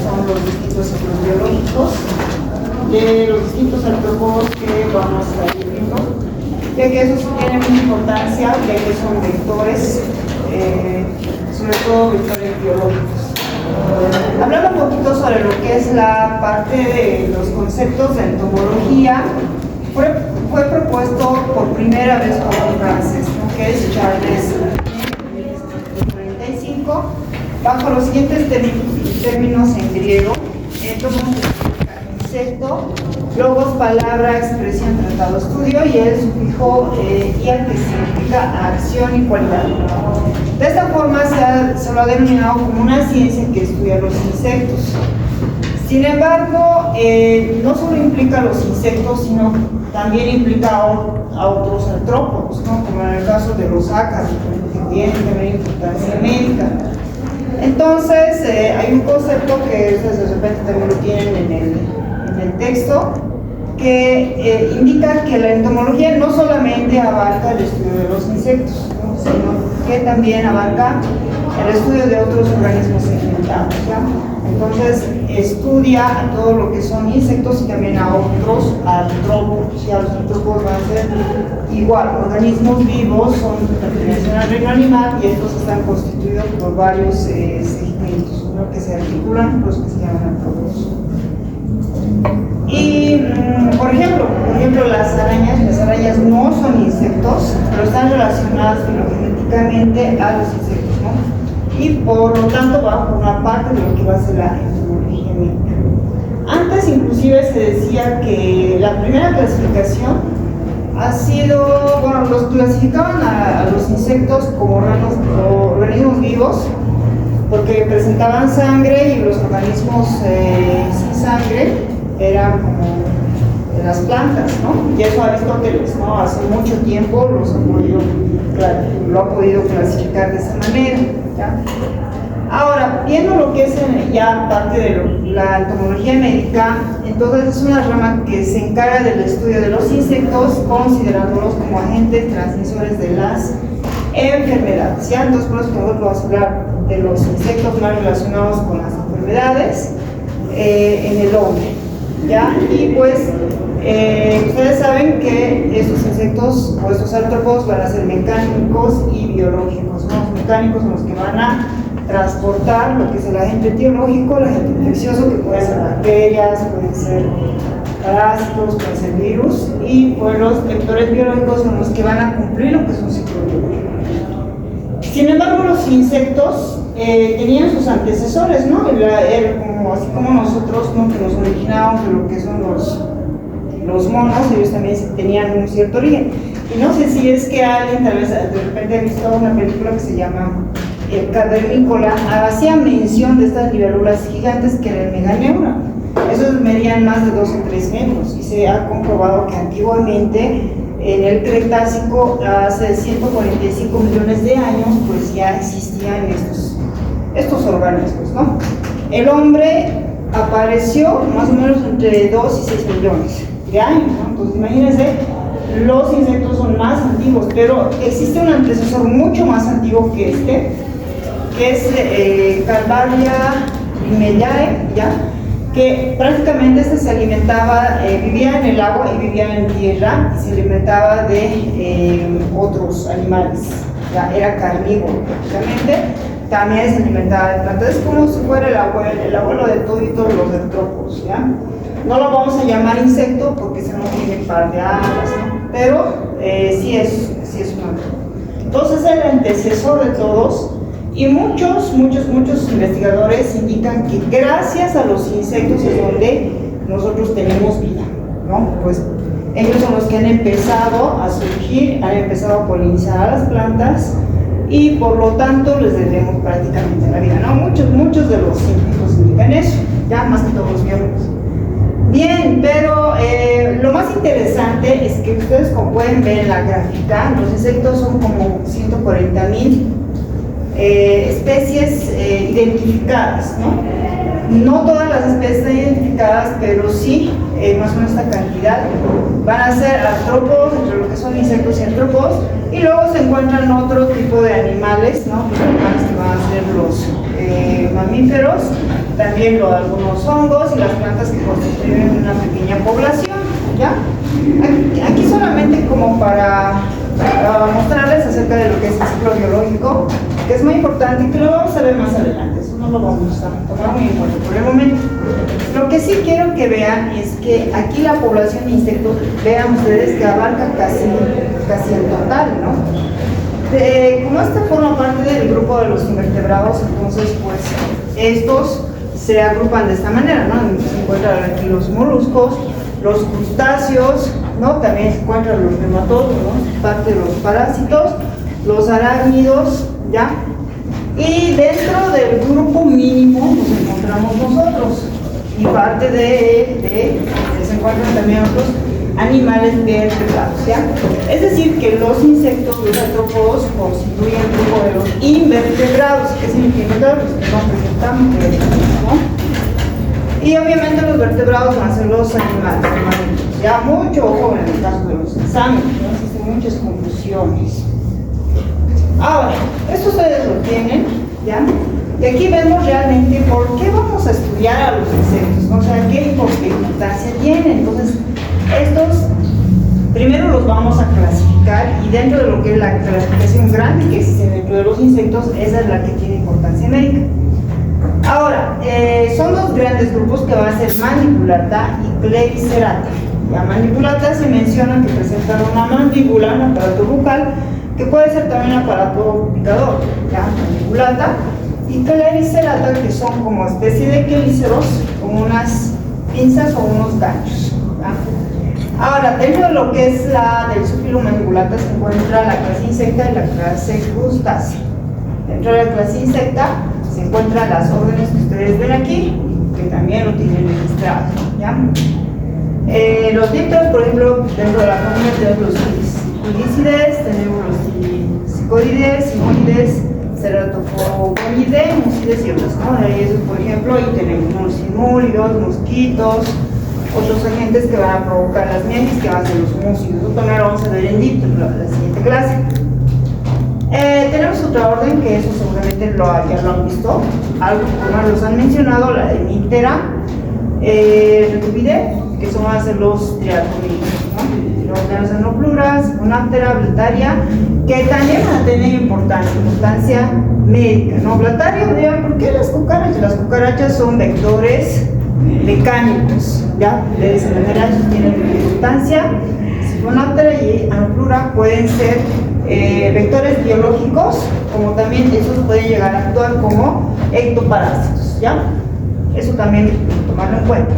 son los distintos ciclos biológicos de los distintos artrópodos que vamos a ir viendo, ya que esos tienen mucha importancia, ya que son vectores, sobre todo vectores biológicos. Hablando un poquito sobre lo que es la parte de los conceptos de entomología, fue propuesto por primera vez por un francés, ¿no?, que es Charles en 1945, bajo los siguientes términos en griego: insecto, logos, palabra, expresión, tratado, estudio, y el sufijo ia, que significa acción y cualidad. De esta forma se lo ha denominado como una ciencia que estudia los insectos. Sin embargo, no solo implica los insectos, sino también implica a otros artrópodos, ¿no?, como en el caso de los ácaros, que tienen también importancia médica. Entonces, hay un concepto que ustedes de repente también lo tienen en el texto, que indica que la entomología no solamente abarca el estudio de los insectos, ¿no?, sino que también abarca el estudio de otros organismos segmentados, ¿ya? Entonces, estudia a todo lo que son insectos y también a otros artrópodos. Ya los artrópodos van a ser igual, organismos vivos, pertenecen al reino animal, y estos están constituidos por varios segmentos, ¿no?, que se articulan, los que se llaman artrópodos. Y, por ejemplo, las arañas no son insectos, pero están relacionadas filogenéticamente a los insectos, ¿no?, y por lo tanto va a formar parte de lo que va a ser la entomología médica. Antes inclusive se decía que la primera clasificación ha sido, bueno, los clasificaban a los insectos como organismos vivos, porque presentaban sangre, y los organismos sin sangre eran como las plantas, ¿no? Y eso Aristóteles, ¿no?, hace mucho tiempo lo ha podido clasificar de esa manera, ¿ya? Ahora, viendo lo que es ya parte de la entomología médica, entonces es una rama que se encarga del estudio de los insectos, considerándolos como agentes transmisores de las enfermedades, ¿ya? Entonces, por eso nosotros vamos a hablar de los insectos más relacionados con las enfermedades en el hombre, ¿ya? Y pues ustedes saben que estos insectos o estos artrópodos van a ser mecánicos y biológicos, ¿no? Los mecánicos son los que van a transportar lo que es el agente etiológico, el agente infeccioso, que pueden ser bacterias, pueden ser parásitos, pueden ser virus, y pues los vectores biológicos son los que van a cumplir lo que es un ciclo biológico. Sin embargo, los insectos tenían sus antecesores, ¿no? Así como nosotros, ¿no?, que nos originamos de lo que son los monos, ellos también tenían un cierto origen. Y no sé si es que alguien tal vez de repente ha visto una película que se llama El Cavernícola, hacía mención de estas libélulas gigantes que eran meganeura. Esos medían más de 2 o 3 metros, y se ha comprobado que antiguamente, en el Cretácico, hace 145 millones de años, pues ya existían estos organismos, ¿no? El hombre apareció más o menos entre 2 y 6 millones de años, ¿no? Entonces, imagínense, los insectos son más antiguos, pero existe un antecesor mucho más antiguo que que es Calvaria Mellae, ¿ya?, que prácticamente se alimentaba, vivía en el agua y vivía en tierra, y se alimentaba de otros animales, ¿ya? Era carnívoro prácticamente, también se alimentaba de plantas. Es como si fuera el abuelo de todos los artrópodos, ¿ya? No lo vamos a llamar insecto porque se no tiene par de alas, ¿no?, pero sí es un artrópodo. Entonces es el antecesor de todos. Y muchos investigadores indican que gracias a los insectos es donde nosotros tenemos vida, ¿no? Pues ellos son los que han empezado a surgir, han empezado a polinizar a las plantas, y por lo tanto les debemos prácticamente la vida, ¿no? Muchos de los científicos indican eso, ya más que todos los biólogos. Bien, pero lo más interesante es que ustedes, como pueden ver en la gráfica, los insectos son como 140,000 especies identificadas, ¿no? No todas las especies están identificadas, pero sí, más o menos esta cantidad van a ser artrópodos, entre lo que son insectos y artrópodos, y luego se encuentran otro tipo de animales, ¿no? Los animales que van a ser los mamíferos, también algunos hongos y las plantas que constituyen una pequeña población, ¿ya? Aquí solamente como para mostrarles acerca de lo que es el ciclo biológico, que es muy importante y que lo vamos a ver más adelante. Eso no lo vamos a tomar muy en cuenta por el momento. Lo que sí quiero que vean es que aquí la población de insectos, vean ustedes que abarca casi el total, ¿no? Como esta forma parte del grupo de los invertebrados, entonces pues estos se agrupan de esta manera, ¿no? Se encuentran aquí los moluscos, los crustáceos, ¿no? También se encuentran los nematópodos, ¿no? Parte de los parásitos, los arácnidos, ¿ya? Y dentro del grupo mínimo nos encontramos nosotros, y parte se encuentran también otros animales vertebrados, ¿ya? Es decir, que los insectos, los artrópodos, constituyen el grupo de los invertebrados. ¿Qué significa invertebrados? Pues no presentamos vertebrados, ¿no? Y obviamente los vertebrados van a ser los animales permanentes. Ya mucho ojo en el caso de los exámenes, ¿no? Existen muchas confusiones. Ahora, esto ustedes lo tienen, ¿ya? Y aquí vemos realmente por qué vamos a estudiar a los insectos, ¿no? O sea, qué importancia tienen. Entonces, estos primero los vamos a clasificar, y dentro de lo que es la clasificación grande que existe dentro de los insectos, esa es la que tiene importancia médica. Ahora, son dos grandes grupos que van a ser Mandibulata y Clericerata. La Mandibulata se menciona que presentan una mandíbula, un aparato bucal, que puede ser también aparato picador, ¿ya? Mandibulata, y Clericerata, que son como especie de quelíceros, como unas pinzas o unos ganchos, ¿ya? Ahora, dentro de lo que es del subfilo Mandibulata se encuentra la clase insecta y la clase crustácea. Dentro de la clase insecta se encuentran las órdenes que ustedes ven aquí, que también lo tienen registrado, ¿ya? Los dípteros, por ejemplo, dentro de la familia tenemos los Ulicides, tenemos los Psicodides, Simonides, Ceratophobidae, Musides y otros, ¿no? Eso, por ejemplo, y tenemos los simúlidos, mosquitos, otros agentes que van a provocar las miasis, que van a ser los músicos. Eso también lo vamos a ver en dípteros, la siguiente clase. Tenemos otra orden que eso seguramente ya lo han visto, algo como los han mencionado, la de Mintera, Retubidae, que son van a ser los triatominos, ¿no? Luego tenemos Anopluras, Onaptera, Blataria, que también van a tener importancia médica, ¿no? Blataria, dirán, ¿por qué las cucarachas? Las cucarachas son vectores mecánicos, ¿ya? De esa manera ellos tienen importancia. Onaptera y Anoplura pueden ser vectores biológicos, como también esos pueden llegar a actuar como ectoparásitos, ¿ya? Eso también tomarlo en cuenta.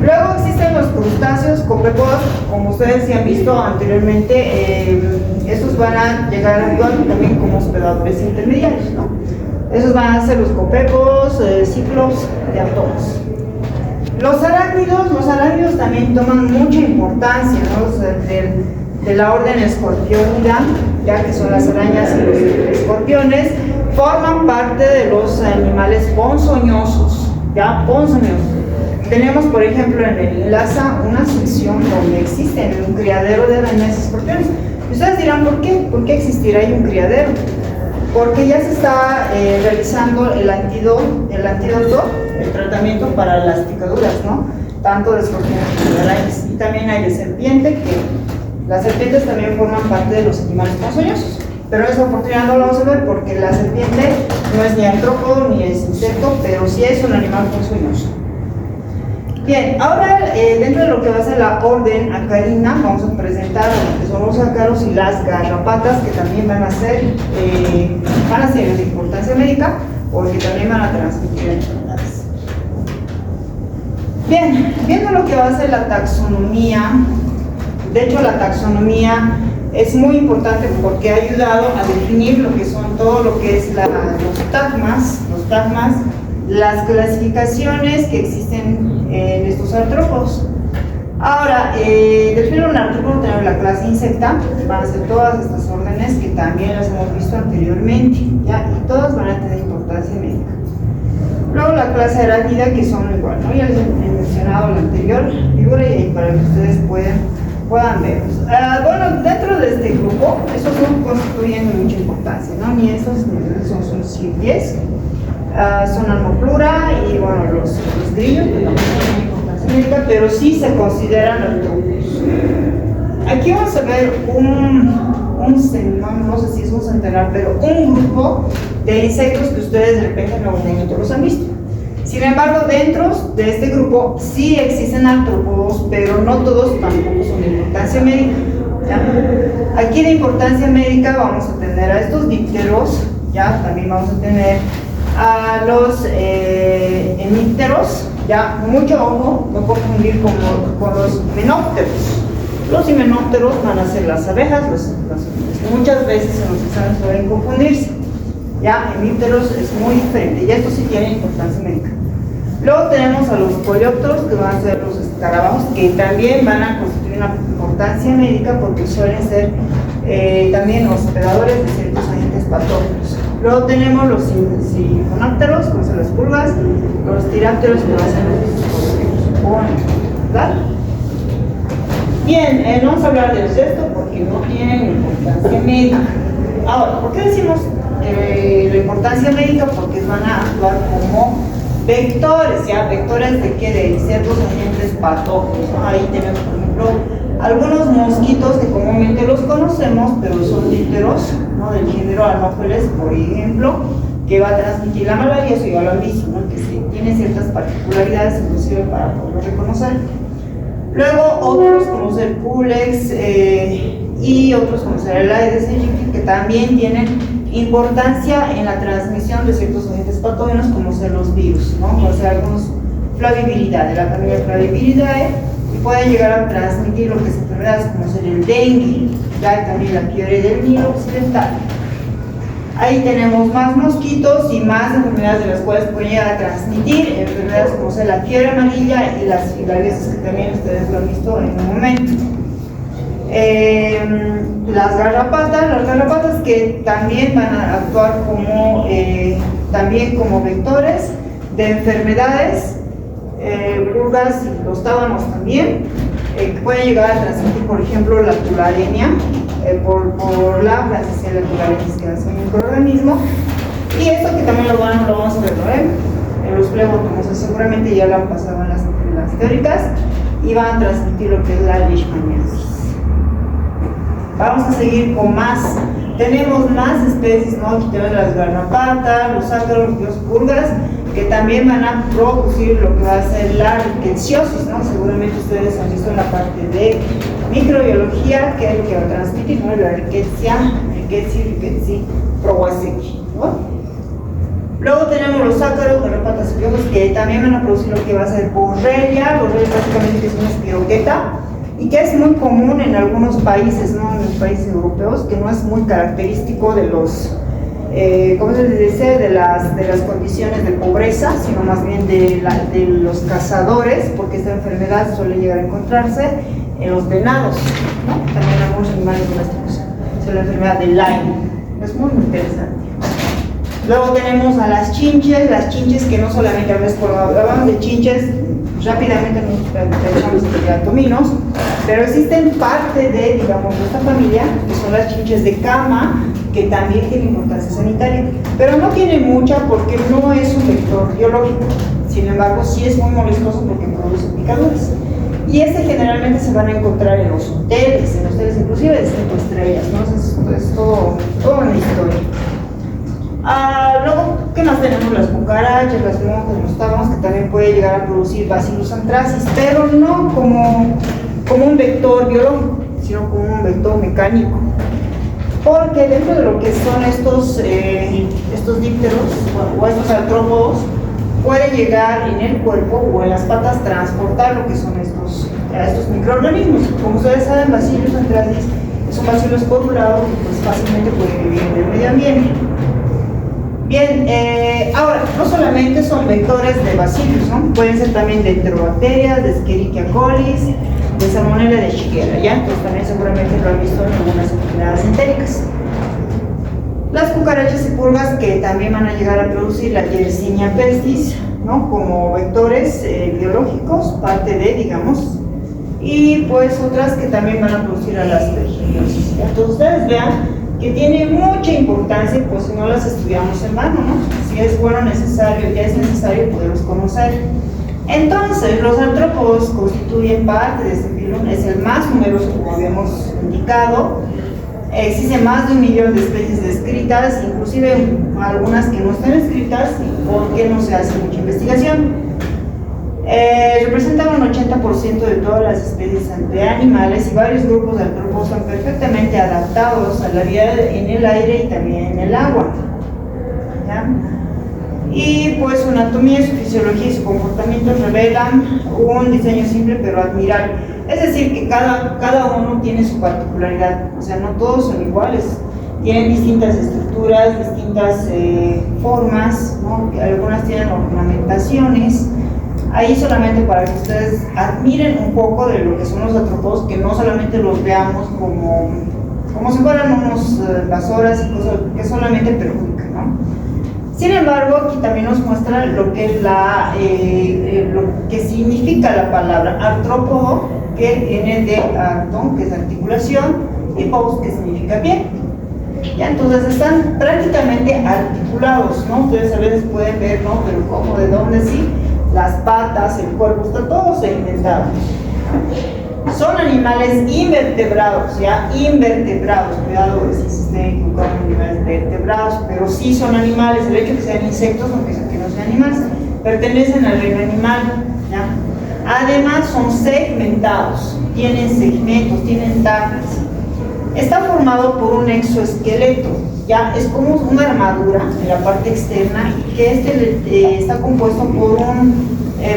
Luego existen los crustáceos copépodos, como ustedes ya han visto anteriormente, estos van a llegar a actuar también como hospedadores intermediarios, ¿no? Esos van a ser los copépodos, ciclos y artrópodos. Los arácnidos también toman mucha importancia, ¿no? De la orden Escorpionida, ya que son las arañas y los escorpiones, forman parte de los animales ponzoñosos, ¿ya? Ponzoñosos. Tenemos, por ejemplo, en el LASA una sección donde existen un criadero de arañas y escorpiones. Y ustedes dirán, ¿por qué? ¿Por qué existirá ahí un criadero? Porque ya se está realizando el antídoto, el tratamiento para las picaduras, ¿no? Tanto de escorpiones como de arañas. Y también hay de serpiente, que las serpientes también forman parte de los animales ponzoñosos. Pero esa oportunidad no la vamos a ver porque la serpiente no es ni artrópodo ni es insecto, pero sí es un animal ponzoñoso. Bien, ahora dentro de lo que va a ser la orden acarina, vamos a presentar lo que son los ácaros y las garrapatas, que también van a ser de importancia médica, porque también van a transmitir enfermedades. Bien, viendo lo que va a ser la taxonomía, de hecho la taxonomía es muy importante porque ha ayudado a definir lo que son todo lo que es los tagmas, las clasificaciones que existen en estos artrópodos. Ahora, del filo artrópodo tenemos la clase insecta, van a ser todas estas órdenes infecciones que también las hemos visto anteriormente, ¿ya? Y todas van a tener importancia médica. Luego la clase arácnida, que son igual, ¿no? Ya les he mencionado la anterior figura y para que ustedes puedan verlos. Bueno, dentro de este grupo, estos no constituyen de mucha importancia, ¿no? Ni estos ni esos son CIP10, son Almoplura y bueno, los grillos, que no tienen importancia médica, pero sí se consideran artrópodos. Aquí vamos a ver no sé si es un centenar, pero un grupo de insectos que ustedes de repente en algún momento los han visto. Sin embargo, dentro de este grupo sí existen artrópodos, pero no todos tampoco son de importancia médica, ¿ya? Aquí de importancia médica vamos a tener a estos dípteros, ya también vamos a tener a los hemípteros, ya mucho ojo, no confundir con los himenópteros. Los himenópteros van a ser las abejas, muchas veces en los exámenes suelen confundirse. Ya, hemípteros es muy diferente y estos sí tienen importancia médica. Luego tenemos a los coleópteros, que van a ser los escarabajos, que también van a constituir una importancia médica porque suelen ser también hospedadores de ciertos agentes patógenos. Luego tenemos los sifonópteros, que son las pulgas, los tirápteros, que van a ser los pulgones, ¿verdad? Bien, no vamos a hablar de esto porque no tienen importancia médica. Ahora, ¿por qué decimos la importancia médica? Porque van a actuar como vectores, ¿ya? ¿Vectores de qué? De ciertos agentes patógenos, ¿no? Ahí tenemos, por ejemplo, algunos mosquitos que comúnmente los conocemos, pero son dípteros, ¿no? Del género Anopheles, por ejemplo, que va a transmitir la malaria, eso ya lo han visto, ¿no? Que sí, tiene ciertas particularidades, inclusive para poderlo reconocer. Luego otros como ser Pulex y otros como ser el Aedes aegypti, que también tienen importancia en la transmisión de ciertos agentes patógenos como ser los virus, ¿no? Como ser algunos Flaviviridae, de la familia Flaviviridae, y pueden llegar a transmitir lo que son enfermedades como ser el dengue, ya también la fiebre del Nilo occidental. Ahí tenemos más mosquitos y más enfermedades de las cuales pueden llegar a transmitir enfermedades como ser la fiebre amarilla y las filariasis, que también ustedes lo han visto en un momento. Las garrapatas que también van a actuar como, también como vectores de enfermedades, pulgas y los tábanos también, que pueden llegar a transmitir, por ejemplo, la tularemia, por la Francisella tularensis, que es un microorganismo, y esto que también lo vamos a ver, ¿no? En los flebotomos, seguramente ya lo han pasado en las teóricas, y van a transmitir lo que es la leishmaniasis. Vamos a seguir con más. Tenemos más especies, ¿no? Aquí tenemos las garrapatas, los ácaros, los pulgas, que también van a producir lo que va a ser la rickettsiosis, ¿no? Seguramente ustedes han visto en la parte de microbiología que es lo que va a transmitir, ¿no? La Rickettsia prowazekii, ¿no? Luego tenemos los ácaros, garrapatas y piojos, que también van a producir lo que va a ser Borrelia. Borrelia básicamente es una espiroqueta y que es muy común en algunos países, ¿no? En los países europeos, que no es muy característico de los ¿cómo se dice? De las condiciones de pobreza, sino más bien de los cazadores, porque esta enfermedad suele llegar a encontrarse en los venados, ¿no? También en algunos animales domésticos. Es la enfermedad de Lyme. Es muy interesante. Luego tenemos a las chinches que no solamente cuando hablamos de chinches, rápidamente nos pensamos en diatominos, pero existen parte de, digamos, de esta familia, que son las chinches de cama, que también tienen importancia sanitaria, pero no tiene mucha porque no es un vector biológico. Sin embargo, sí es muy molestoso porque produce picadores. Y generalmente se van a encontrar en los hoteles inclusive de 5 estrellas, ¿no? Entonces, es todo una historia. Luego, ¿qué más tenemos? Las cucarachas, las monjas, los tábanos, que también puede llegar a producir Bacillus anthracis, pero no como un vector biológico, sino como un vector mecánico. Porque dentro de lo que son estos dípteros o estos artrópodos, puede llegar en el cuerpo o en las patas transportar lo que son estos microorganismos. Como ustedes saben, Bacillus anthracis es un bacilo esporulado que pues fácilmente puede vivir en el medio ambiente. Bien, ahora, no solamente son vectores de bacillus, ¿no? Pueden ser también de enterobacterias, de Escherichia coli, de Salmonella, de Shigella, ¿ya? Entonces también seguramente lo han visto en algunas enfermedades entéricas. Las cucarachas y pulgas que también van a llegar a producir la Yersinia pestis, ¿no? Como vectores biológicos, parte de, digamos, y pues otras que también van a producir a las aspergillosis. Entonces ustedes vean que tiene mucha importancia, pues si no las estudiamos en vano, ¿no? Si es bueno, necesario, ya es necesario poderlos conocer. Entonces, los artrópodos constituyen parte de este filón, es el más numeroso, como habíamos indicado. Existen más de 1 millón de especies descritas, inclusive algunas que no están escritas porque no se hace mucha investigación. Representan un 80% de todas las especies de animales, y varios grupos de artrópodos son perfectamente adaptados a la vida en el aire y también en el agua, ¿ya? Y pues su anatomía, su fisiología y su comportamiento revelan un diseño simple pero admirable. Es decir, que cada uno tiene su particularidad, o sea, no todos son iguales, tienen distintas estructuras, distintas formas, ¿no? Algunas tienen ornamentaciones. Ahí solamente para que ustedes admiren un poco de lo que son los artrópodos, que no solamente los veamos como si fueran unos vasoras y cosas que solamente perjudican, ¿no? Sin embargo, aquí también nos muestra lo que es lo que significa la palabra artrópodo, que viene de arton, que es articulación, y pos, que significa pie. Ya, entonces están prácticamente articulados, ¿no? Ustedes a veces pueden ver, ¿no? Pero ¿cómo? ¿De dónde? Sí, las patas, el cuerpo, está todo segmentado. Son animales invertebrados, ya, invertebrados, cuidado si se estén equivocando en animales vertebrados, pero sí son animales. El hecho de que sean insectos no quiere decir que no sean animales, pertenecen al reino animal, ya. Además son segmentados, tienen segmentos, tienen tacas. Está formado por un exoesqueleto, ya, es como una armadura en la parte externa, y que está compuesto por un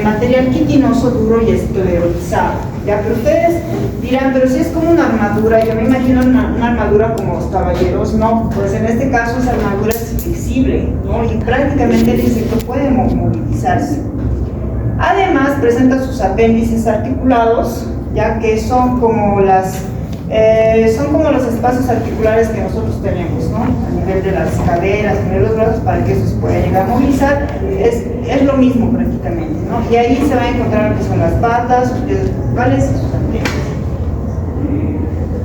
material quitinoso, duro y esclerotizado. Ya, pero ustedes dirán, pero si es como una armadura, yo me imagino una armadura como los caballeros. No, pues en este caso esa armadura es flexible, ¿no? Y prácticamente el insecto puede movilizarse. Además presenta sus apéndices articulados, ya que son como los espacios articulares que nosotros tenemos, ¿no? A nivel de las caderas, a nivel de los brazos, para que eso se pueda llegar a movilizar. Es lo mismo prácticamente, ¿no? Y ahí se va a encontrar lo que son las patas, sus pies principales y sus apéndices.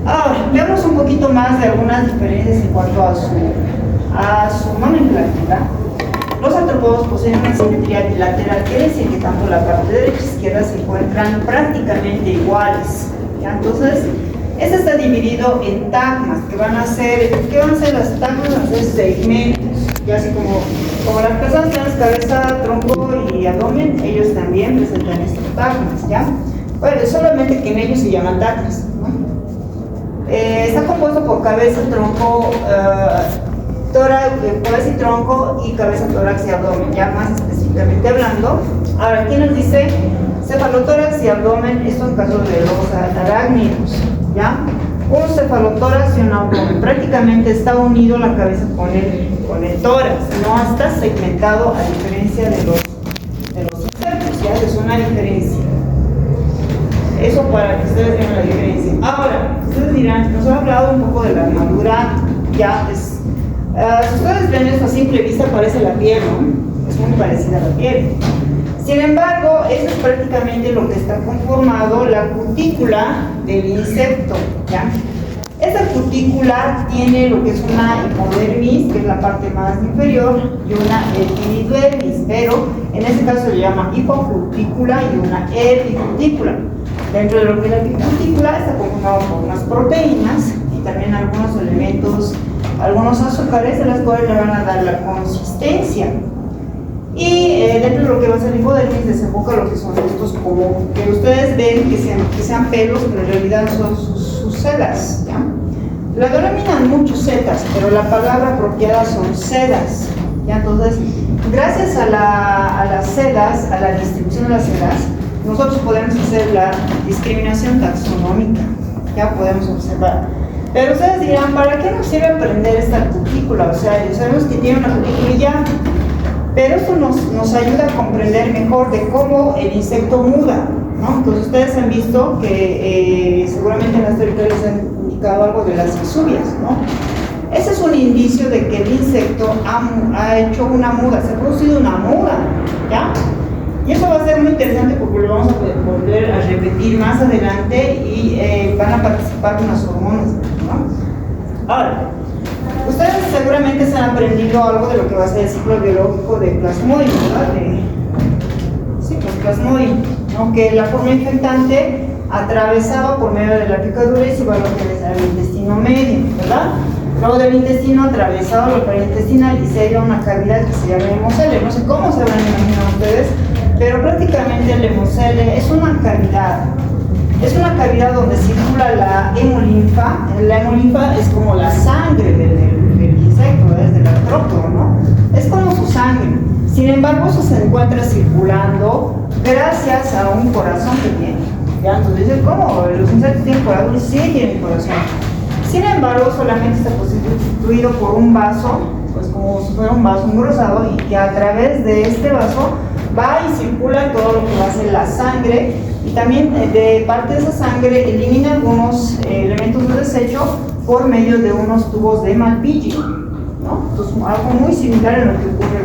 Ahora, veamos un poquito más de algunas diferencias en cuanto a su nomenclatura. Los artrópodos poseen una simetría bilateral, quiere decir que tanto la parte derecha y izquierda se encuentran prácticamente iguales, ¿ya? Entonces, este está dividido en tagmas, que van a ser, ¿qué van a ser las tagmas? Van a ser segmentos, ya así como las personas tienen cabeza, tronco y abdomen, ellos también presentan estos tagmas, ¿ya? Bueno, solamente que en ellos se llaman tagmas, ¿no? Está compuesto por cabeza, tronco, tórax, cabeza y tronco, y cabeza, tórax y abdomen, ya más específicamente hablando. Ahora, aquí nos dice cefalotórax y abdomen, esto en caso de los arácnidos, ¿ya? Un cefalotórax y un abdomen, prácticamente está unido la cabeza con el tórax, no está segmentado, a diferencia de los insectos, ¿ya? Es una diferencia. Eso para que ustedes vean la diferencia. Ahora, ustedes dirán, nos ha hablado un poco de la armadura, ya es, si ustedes ven esto a simple vista parece la piel, ¿no? Es muy parecida a la piel. Sin embargo, eso es prácticamente lo que está conformado la cutícula del insecto, ¿ya? Esta cutícula tiene lo que es una hipodermis, que es la parte más inferior, y una epidermis, pero en este caso se le llama hipocutícula y una epicutícula. Dentro de lo que es la epicutícula está conformado por unas proteínas y también algunos elementos, algunos azúcares, de las cuales le van a dar la consistencia. Y dentro de lo que va a ser el hipodermis desemboca lo que son estos, como que ustedes ven que sean pelos, pero en realidad son sus sedas, ¿ya? La denominan muchos setas, pero la palabra apropiada son sedas, ¿ya? Entonces, gracias a las sedas, a la distribución de las sedas, nosotros podemos hacer la discriminación taxonómica, ya podemos observar. Pero ustedes dirán, ¿para qué nos sirve aprender esta cutícula? O sea, ya sabemos que tiene una cutícula y ya, pero esto nos ayuda a comprender mejor de cómo el insecto muda, ¿no? Entonces ustedes han visto que seguramente en las teorías les han indicado algo de las exuvias, ¿no? Ese es un indicio de que el insecto ha hecho una muda, se ha producido una muda, ¿ya? Y eso va a ser muy interesante porque lo vamos a volver a repetir más adelante y van a participar unas hormonas, ¿no? Ahora, ustedes seguramente se han aprendido algo de lo que va a ser el ciclo biológico de Plasmodium, ¿verdad? Sí, pues Plasmodium, ¿no? Que la forma infectante atravesaba por medio de la picadura y se iba a localizar el intestino medio, ¿verdad? Luego del intestino atravesaba lo perintestinal y se iba a una cavidad que se llama hemocele. No sé cómo se habrán imaginado ustedes, pero prácticamente el hemocele es una cavidad. Es una cavidad donde circula la hemolinfa. La hemolinfa es como la sangre del insecto, es del artrópodo, ¿no? Es como su sangre. Sin embargo, eso se encuentra circulando gracias a un corazón que tiene. ¿Ya? Entonces dicen, ¿cómo? ¿Los insectos tienen corazón? Sí, tienen corazón. Sin embargo, solamente está constituido por un vaso, pues como si fuera un vaso engrosado, y que a través de este vaso va y circula todo lo que va a ser la sangre, y también de parte de esa sangre elimina algunos elementos de desecho por medio de unos tubos de Malpighi, ¿no? Entonces, algo muy similar a lo que ocurre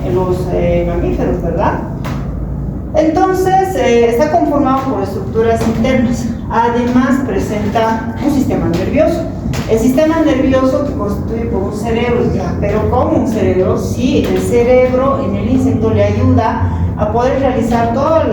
en los mamíferos, ¿verdad? Entonces, está conformado por estructuras internas. Además, presenta un sistema nervioso. El sistema nervioso que constituye por un cerebro, pero ¿cómo un cerebro? Sí, el cerebro en el insecto le ayuda a poder realizar todos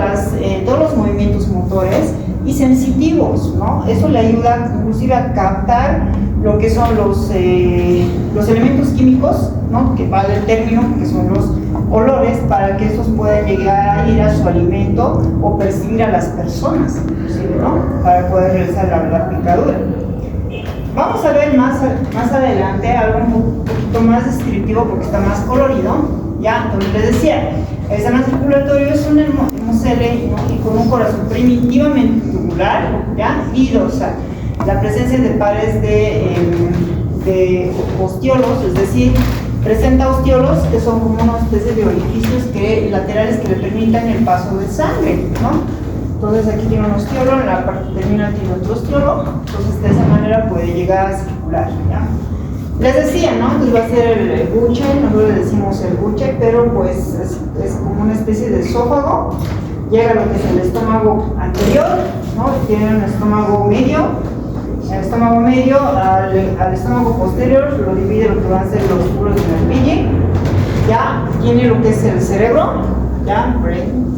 los movimientos motores y sensitivos, ¿no? Eso le ayuda inclusive a captar lo que son los elementos químicos, ¿no? Que vale el término, que son los olores, para que estos puedan llegar a ir a su alimento o percibir a las personas, inclusive, ¿no? Para poder realizar la picadura. Vamos a ver más adelante algo un poquito más descriptivo porque está más colorido, ¿ya? Entonces les decía, el sistema circulatorio es un hemocele, ¿no? Y con un corazón primitivamente tubular, ¿ya? Y dorsal. La presencia de pares de ostiolos, es decir, presenta ostiolos que son como una especie de orificios laterales que le permitan el paso de sangre, ¿no? Entonces aquí tiene un ostiolo, en la parte terminal tiene otro ostiolo, entonces de esa manera puede llegar a circular, ¿ya? Les decía, ¿no? Entonces va a ser el buche, nosotros le decimos el buche, pero pues es como una especie de esófago, llega a lo que es el estómago anterior, ¿no? Tiene un estómago medio. El estómago medio al estómago posterior lo divide lo que van a ser los tubos de Malpighi, ya tiene lo que es el cerebro, ya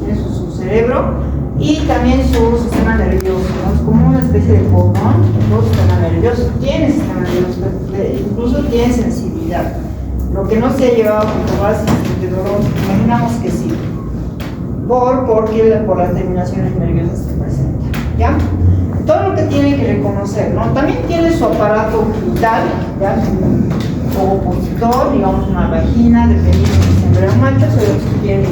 tiene su cerebro y también su sistema nervioso, ¿no? Es como una especie de cordón, todo sistema nervioso, tiene sistema nervioso, incluso tiene sensibilidad. Lo que no se ha llevado a comprobar si imaginamos que sí, por las terminaciones nerviosas que presenta, ¿ya? Todo lo que tiene que reconocer, ¿no? También tiene su aparato vital, ¿ya? Un opositor, digamos una vagina, dependiendo de si hembra o macho, se ve que tiene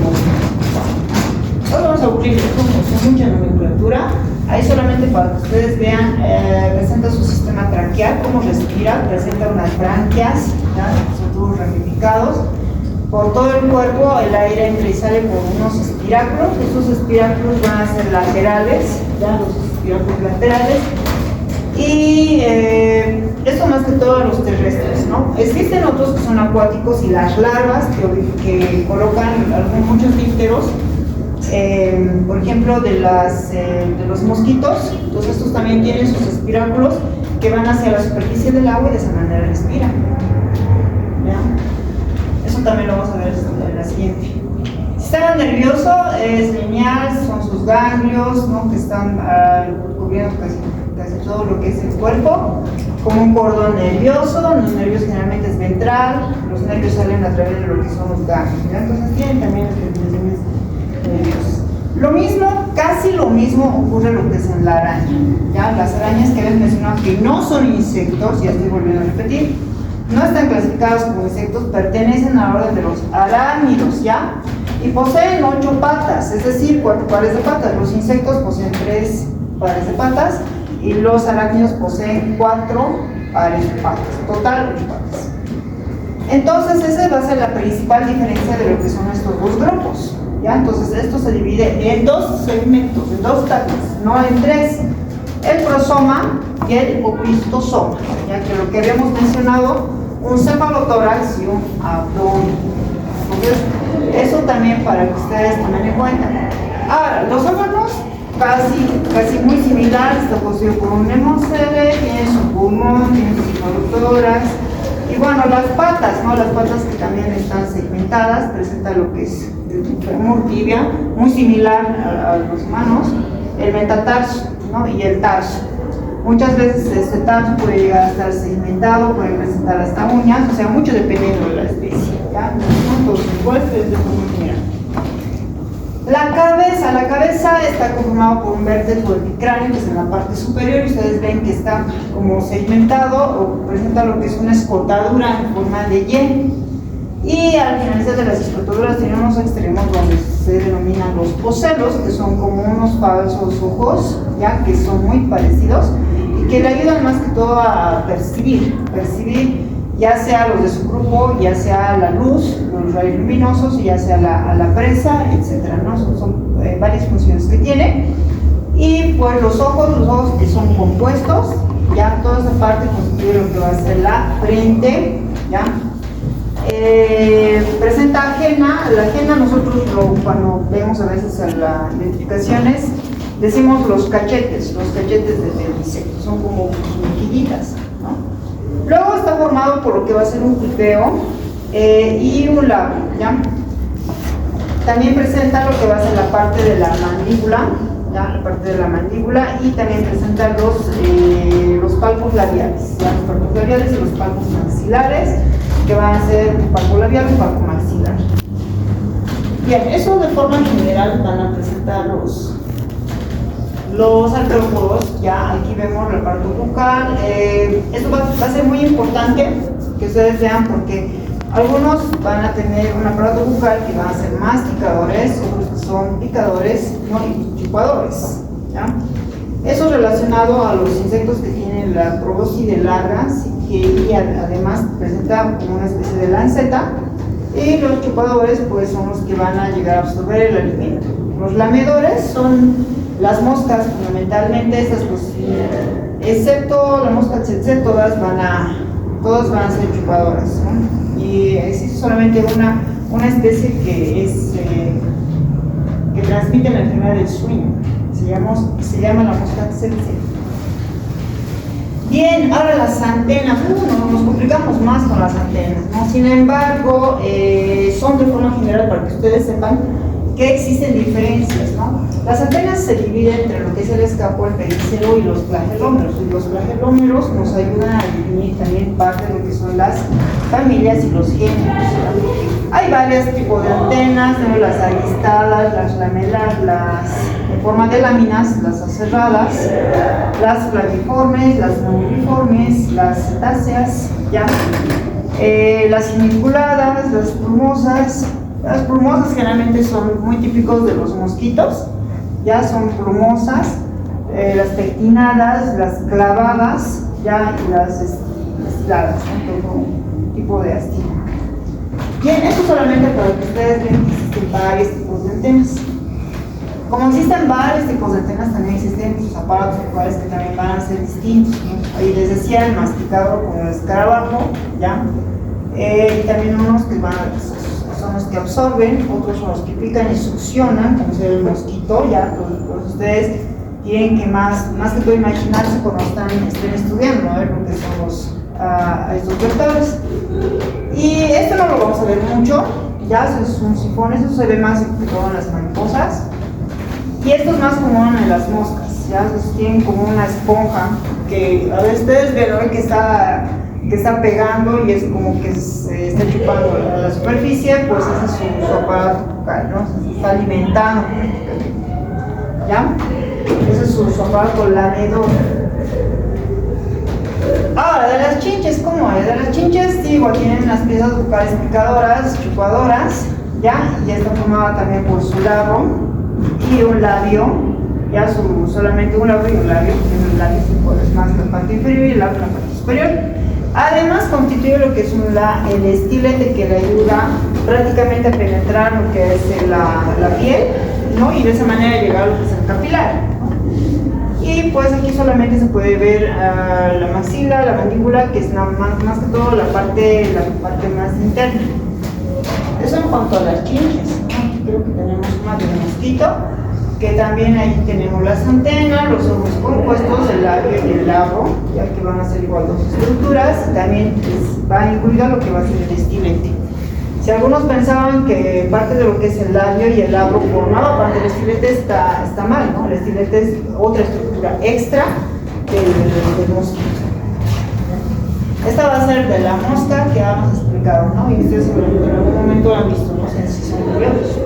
Hoy vamos a aburrir con mucha nomenclatura. Ahí solamente para que ustedes vean, presenta su sistema traqueal, cómo respira, presenta unas branquias, ¿ya? Son tubos ramificados. Por todo el cuerpo el aire entra y sale por unos espiráculos. Estos espiráculos van a ser laterales, ¿ya? Los espiráculos laterales. Y esto más que todo los terrestres, ¿no? Existen otros que son acuáticos y las larvas que colocan muchos dípteros, por ejemplo de los mosquitos. Entonces estos también tienen sus espiráculos que van hacia la superficie del agua y de esa manera respiran, ¿ya? Eso también lo vamos a ver en la siguiente. El sistema nervioso es lineal, son sus ganglios, ¿no? Que están cubriendo casi todo lo que es el cuerpo, como un cordón nervioso. Los nervios generalmente es ventral, los nervios salen a través de lo que son los ganglios, ¿ya? Entonces tienen también las terminaciones nerviosas. Lo mismo, casi lo mismo ocurre lo que es en la araña, ¿ya? Las arañas que habían mencionado que no son insectos, ya estoy volviendo a repetir, no están clasificados como insectos, pertenecen a la orden de los arácnidos, ¿ya? Y poseen 8 patas, es decir, 4 pares de patas. Los insectos poseen 3 pares de patas y los arácnidos poseen 4 pares de patas, total 8 patas. Entonces esa va a ser la principal diferencia de lo que son estos dos grupos, ¿ya? Entonces esto se divide en 2 segmentos, en 2 tapas, no en 3. el prosoma y el oplistosoma, ya que lo que habíamos mencionado, un cefalotórax y un abdomen. Entonces, eso también para que ustedes tomen en cuenta. Ahora, los órganos casi muy similar, está constituido por un hemocele, tiene su pulmón, tiene su cefalotórax, y bueno, las patas, ¿no? Las patas que también están segmentadas, presenta lo que es el fémur, tibia, muy similar a los humanos, el metatarso, ¿no? Y el tarso. Muchas veces este tarso puede llegar a estar segmentado, puede presentar hasta uñas, o sea, mucho dependiendo de la especie, ¿ya? Entonces, igual es de forma general. La cabeza está conformada por un vértebro epicráneo, que es en la parte superior, y ustedes ven que está como segmentado o presenta lo que es una escotadura en forma de Y. Y al finalizar de las escotaduras tienen unos extremos donde se denominan los ocelos, que son como unos falsos ojos, ya que son muy parecidos y que le ayudan más que todo a percibir ya sea los de su grupo, ya sea la luz, los rayos luminosos, ya sea a la presa, etcétera, ¿no? Son varias funciones que tiene. Y pues los ojos que son compuestos, ya toda esa parte constituye lo que va a ser la frente, ¿ya? Presenta ajena. La ajena nosotros cuando vemos a veces a las identificaciones decimos los cachetes del insecto, son como mejillitas, ¿no? Luego está formado por lo que va a ser un pipeo y un labio, ¿ya? También presenta lo que va a ser la parte de la mandíbula, ¿ya? La parte de la mandíbula, y también presenta los palpos labiales, ¿ya? Los palpos labiales y los palpos maxilares, que van a ser un palpo labial y un palpo maxilar. Bien, eso de forma general van a presentar los artrópodos. Ya aquí vemos el aparato bucal. Esto va a ser muy importante que ustedes vean, porque algunos van a tener un aparato bucal que van a ser masticadores, otros que son picadores, ¿no? Y chupadores, ¿ya? Eso relacionado a los insectos que tienen la probóscide larga, y además presenta como una especie de lanceta, y los chupadores pues son los que van a llegar a absorber el alimento. Los lamedores son las moscas, fundamentalmente. Estas pues, excepto la mosca tsetse, todas van a ser chupadoras, ¿no? Y existe solamente una especie que transmite la enfermedad del swing, se llama la mosca tsetse. Bien, ahora las antenas, nos complicamos más con las antenas, ¿no? Sin embargo, son de forma general para que ustedes sepan que existen diferencias, ¿no? Las antenas se dividen entre lo que es el escapo, el pericelo y los flagelómeros. Y los flagelómeros nos ayudan a definir también parte de lo que son las familias y los géneros. Hay varios tipos de antenas, ¿no? Las alistadas, las lamelas, las en forma de láminas, las aserradas, las flaviformes, las nuliformes, las cetáceas, ¿ya? Las siniculadas, las plumosas. Las plumosas generalmente son muy típicos de los mosquitos, ya son plumosas, las pectinadas, las clavadas, ya, y las estiladas, ¿no? Todo tipo de astilla. Bien, esto solamente para que ustedes vean que existen varios tipos de antenas. Como existen varios tipos de antenas, también existen sus aparatos vocales que también van a ser distintos, ¿no? Ahí les decía el masticador con el escarabajo, ¿ya? Y también unos que son los que absorben, otros son los que pican y succionan, como sea el mosquito, ya, pues ustedes tienen que más que todo imaginarse cuando estén estudiando, ¿no? Lo que son estos vectores. Y esto no lo vamos a ver mucho, ya es un sifón, eso se ve más en las mariposas, y esto es más común en las moscas, ya tienen como una esponja que a veces ustedes ven, ¿no? que está pegando y es como que se está chupando la superficie, pues ese es su aparato bucal, ¿no? Se está alimentando, ¿ya? Ese es su aparato lamedor. Ahora, de las chinches, ¿cómo es? De las chinches, digo, tienen las piezas bucales picadoras, chupadoras, ¿ya? Y está formada también por su labio y un labio, ya solamente un labio y un labio, que el labio es más la parte inferior y el labio la parte superior. Además constituye lo que es el estilete, que le ayuda prácticamente a penetrar lo que es la piel, ¿no? Y de esa manera llegar a lo que es el capilar, ¿no? Y y pues aquí solamente se puede ver la maxila, la mandíbula, que es más que todo la parte más interna. Eso en cuanto a las chinches, ¿no? Aquí creo que tenemos una de mosquito, que también ahí tenemos las antenas, los ojos compuestos, el labio y el labro, ya que van a ser igual dos estructuras, y también va incluido lo que va a ser el estilete. Si algunos pensaban que parte de lo que es el labio y el labro formaba parte del estilete, está mal, ¿no? El estilete es otra estructura extra del mosquito. Esta va a ser de la mosca que habíamos explicado, ¿no? Y ustedes seguramente en algún momento lo han visto, no sé si son curiosos.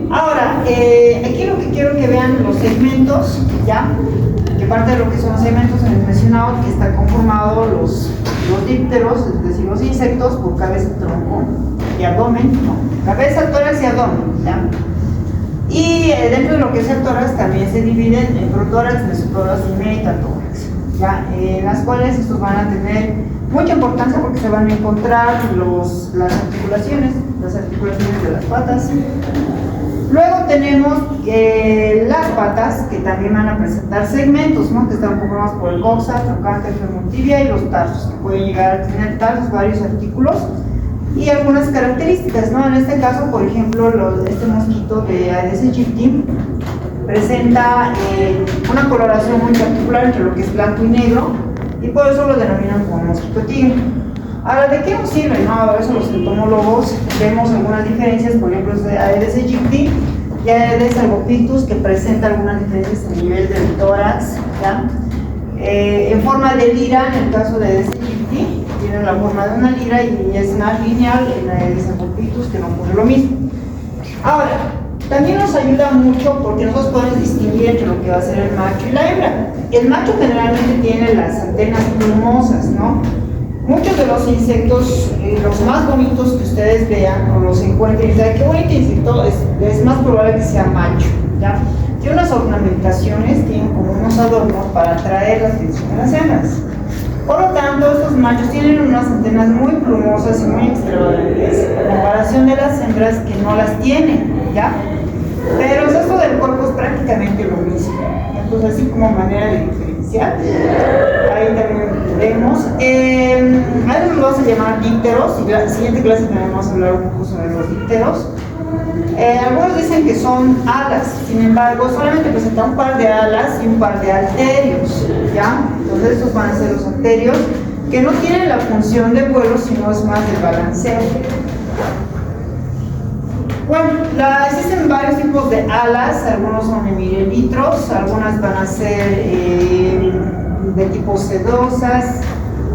Ahora, aquí lo que quiero que vean los segmentos, ¿ya? Que parte de lo que son los segmentos les he mencionado que está conformado los dípteros, es decir, los insectos, por cabeza, tronco y abdomen, ¿no? Cabeza, tórax y abdomen, ¿ya? Y dentro de lo que es el tórax también se dividen en protórax, mesotórax y metatórax, ¿ya? Las cuales estos van a tener mucha importancia porque se van a encontrar las articulaciones de las patas. Luego tenemos las patas, que también van a presentar segmentos, ¿no? Que están conformados por el coxa, trocánter, fémur, tibia y los tarsos, que pueden llegar a tener tarsos, varios artículos y algunas características, ¿no? En este caso, por ejemplo, este mosquito de Aedes aegypti presenta una coloración muy particular entre lo que es blanco y negro, y por eso lo denominan como mosquito tigre. Ahora, ¿de qué nos sirve? No, a veces los entomólogos vemos algunas diferencias, por ejemplo, es de Aedes aegypti y Aedes albopictus, que presenta algunas diferencias a nivel del tórax, ¿ya? En forma de lira, en el caso de Aedes aegypti, tiene la forma de una lira y es más lineal en Aedes albopictus, que no ocurre lo mismo. Ahora, también nos ayuda mucho porque nosotros podemos distinguir entre lo que va a ser el macho y la hembra. El macho generalmente tiene las antenas plumosas, ¿no? Muchos de los insectos, los más bonitos que ustedes vean o los encuentren, y digan, qué bonito insecto, es más probable que sea macho, ¿ya? Tiene unas ornamentaciones, tienen como unos adornos para atraer la atención de las hembras. Por lo tanto, estos machos tienen unas antenas muy plumosas y muy extravagantes, en comparación de las hembras que no las tienen, ¿ya? Pero el resto del cuerpo es prácticamente lo mismo. Entonces, así como manera de diferenciar, ahí también vemos. Ahora los vamos a llamar dípteros, y en la siguiente clase también vamos a hablar un poco sobre los dípteros. Algunos dicen que son alas, sin embargo, solamente presentan un par de alas y un par de arterios, ¿ya? Entonces, estos van a ser los arterios, que no tienen la función de vuelo, sino es más de balanceo. Bueno, existen varios tipos de alas, algunos son hemilitros, algunas van a ser de tipo sedosas,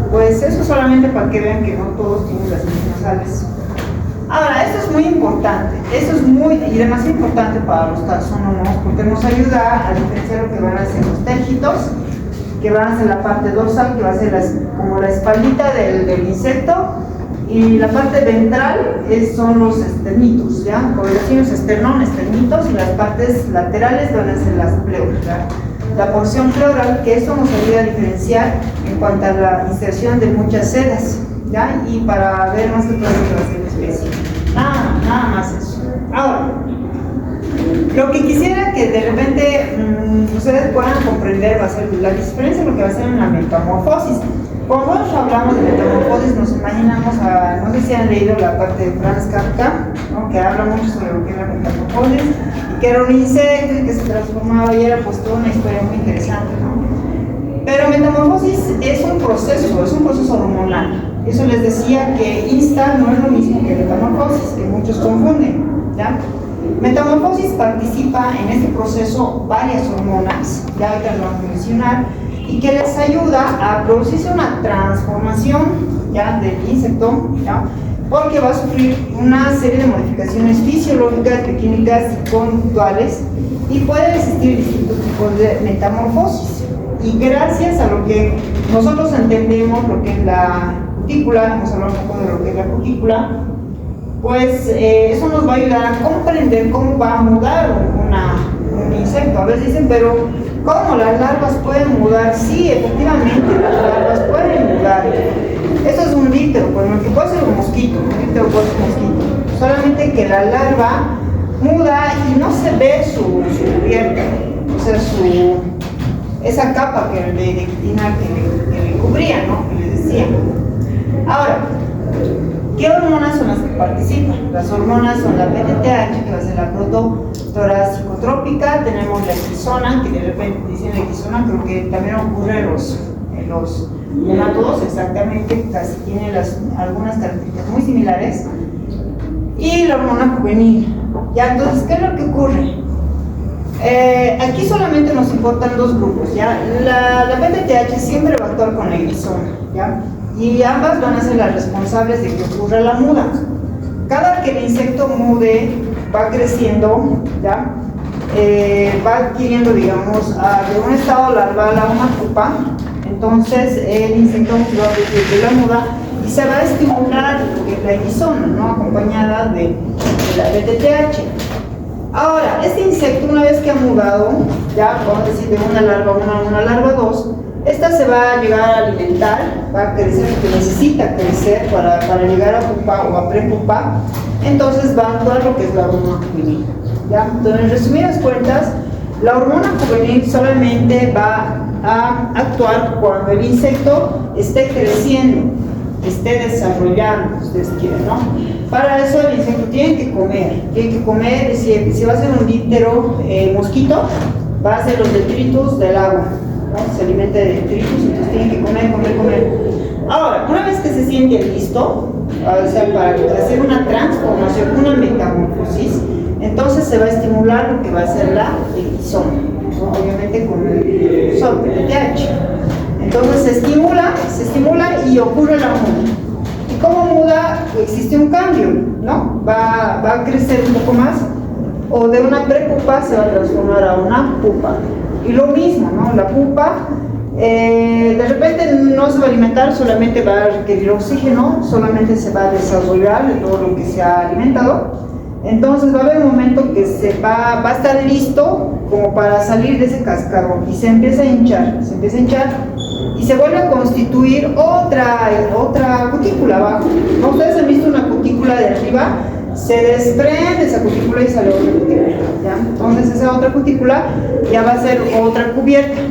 pues eso solamente para que vean que no todos tienen las mismas alas. Ahora, esto es muy importante, esto es muy y demasiado importante para los taxónomos porque nos ayuda a diferenciar lo que van a ser los térgitos, que van a ser la parte dorsal, que va a ser como la espaldita del insecto, y la parte ventral son los esternitos, ¿ya? Por decirnos esternón, esternitos, y las partes laterales van a ser las pleuras, la porción pleural, que eso nos ayuda a diferenciar en cuanto a la inserción de muchas sedas, ¿ya? Y para ver más que todo lo que va a ser la especie. Nada más eso. Ahora, lo que quisiera que de repente ustedes puedan comprender va a ser la diferencia de lo que va a ser en la metamorfosis. Cuando nosotros hablamos de metamorfosis nos imaginamos no sé si han leído la parte de Franz Kafka, ¿no? Que habla mucho sobre lo que es la metamorfosis, y que era un insecto y que se transformaba y era pues toda una historia muy interesante, ¿no? Pero metamorfosis es un proceso hormonal. Eso les decía que instar no es lo mismo que metamorfosis, que muchos confunden, ¿ya? Metamorfosis participa en este proceso varias hormonas, ya ahorita lo vamos a mencionar, y que les ayuda a producirse una transformación, ya, del insecto, ya, porque va a sufrir una serie de modificaciones fisiológicas, bioquímicas y conductuales, y pueden existir distintos tipos de metamorfosis. Y gracias a lo que nosotros entendemos, lo que es la cutícula, vamos a hablar un poco de lo que es la cutícula, pues eso nos va a ayudar a comprender cómo va a mudar un insecto. A veces dicen, pero ¿cómo las larvas pueden mudar? Sí, efectivamente, las larvas pueden mudar. Esto es un díptero, pues lo que puede ser un mosquito, un díptero puede ser un mosquito. Solamente que la larva muda y no se ve su cubierta, o sea, esa capa de quitina que le cubría, ¿no? Que les decía. Ahora, ¿qué hormonas son las que participan? Las hormonas son la PTTH, que va a ser la prototoracicotrópica, tenemos la equisona, que de repente dicen la equisona, creo que también ocurre en los nematodos, exactamente, casi tiene algunas características muy similares, y la hormona juvenil. Ya, entonces, ¿qué es lo que ocurre? Aquí solamente nos importan dos grupos, ¿ya? La PTTH siempre va a actuar con la equisona, ¿ya? Y ambas van a ser las responsables de que ocurra la muda. Cada que el insecto mude, va creciendo, ¿ya? Va adquiriendo, digamos, de un estado larval a una pupa. Entonces el insecto va a recibir la muda y se va a estimular la equisona, ¿no? Acompañada de la PTTH. Ahora, este insecto, una vez que ha mudado, ya vamos a decir de una larva a una larva 2, esta se va a llegar a alimentar, va a crecer porque necesita crecer para llegar a pupa o a prepupa. Entonces va a actuar lo que es la hormona juvenil, ¿ya? Entonces, en resumidas cuentas, la hormona juvenil solamente va a actuar cuando el insecto esté creciendo, esté desarrollando, si ustedes quieren, ¿no? Para eso el insecto tiene que comer, si va a ser un dítero mosquito, va a ser los detritus del agua, ¿no? Se alimenta de detritus, entonces tiene que comer. Ahora, una vez que se siente listo, o sea, para hacer una transformación, una metamorfosis, entonces se va a estimular lo que va a ser la equisona, ¿no? Obviamente con el sol, PTTH. Entonces se estimula y ocurre la muda. ¿Y cómo muda? Existe un cambio, ¿no? Va a crecer un poco más, o de una prepupa se va a transformar a una pupa. Y lo mismo, ¿no? La pupa de repente no se va a alimentar, solamente va a requerir oxígeno, solamente se va a desarrollar de todo lo que se ha alimentado. Entonces va a haber un momento que va a estar listo como para salir de ese cascarón y se empieza a hinchar y se vuelve a constituir otra cutícula abajo, ¿no? Ustedes han visto una cutícula de arriba, se desprende esa cutícula y sale otra cutícula, ¿ya? Entonces esa otra cutícula ya va a ser otra cubierta,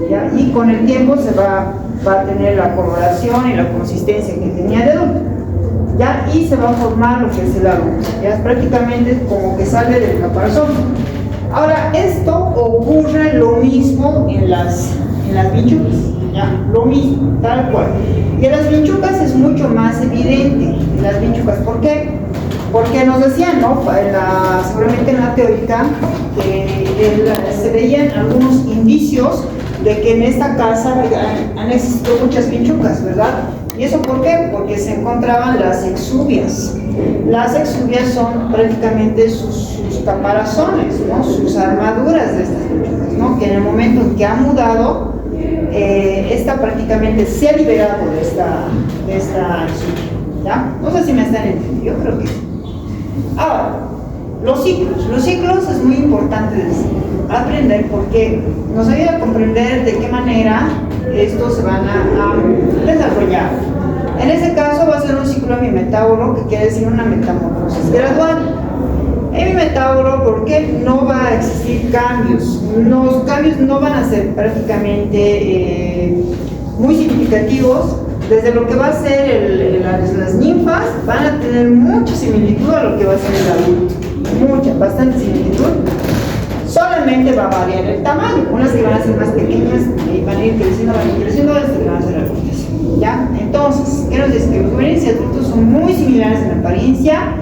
¿ya? Y con el tiempo se va a tener la coloración y la consistencia que tenía de adulto, ¿ya? Y se va a formar lo que es el árbol, ya es prácticamente como que sale del caparazón. Ahora, esto ocurre lo mismo en las vinchucas, ¿ya? Lo mismo, tal cual. Y en las vinchucas es mucho más evidente, en las vinchucas. ¿Por qué? Porque nos decían, ¿no? Seguramente en la teórica, que se veían algunos indicios de que en esta casa han existido muchas vinchucas, ¿verdad? ¿Y eso por qué? Porque se encontraban las exuvias. Las exuvias son prácticamente sus caparazones, ¿no? Sus armaduras de estas vinchucas, ¿no? Que en el momento en que ha mudado, esta prácticamente se ha liberado de esta exuvia, ¿ya? No sé si me están entendiendo, yo creo que sí. Ahora, los ciclos es muy importante aprender porque nos ayuda a comprender de qué manera estos se van a desarrollar. En ese caso va a ser un ciclo hemimetáuro, que quiere decir una metamorfosis gradual. Hemimetáuro porque no va a existir cambios. Los cambios no van a ser prácticamente muy significativos. Desde lo que va a ser las ninfas van a tener mucha similitud a lo que va a ser el adulto, bastante similitud. Solamente va a variar el tamaño, unas que van a ser más pequeñas van a ir creciendo, otras que van a ser adultas, ¿ya? Entonces, ¿qué nos dice? Que los juveniles y adultos son muy similares en apariencia,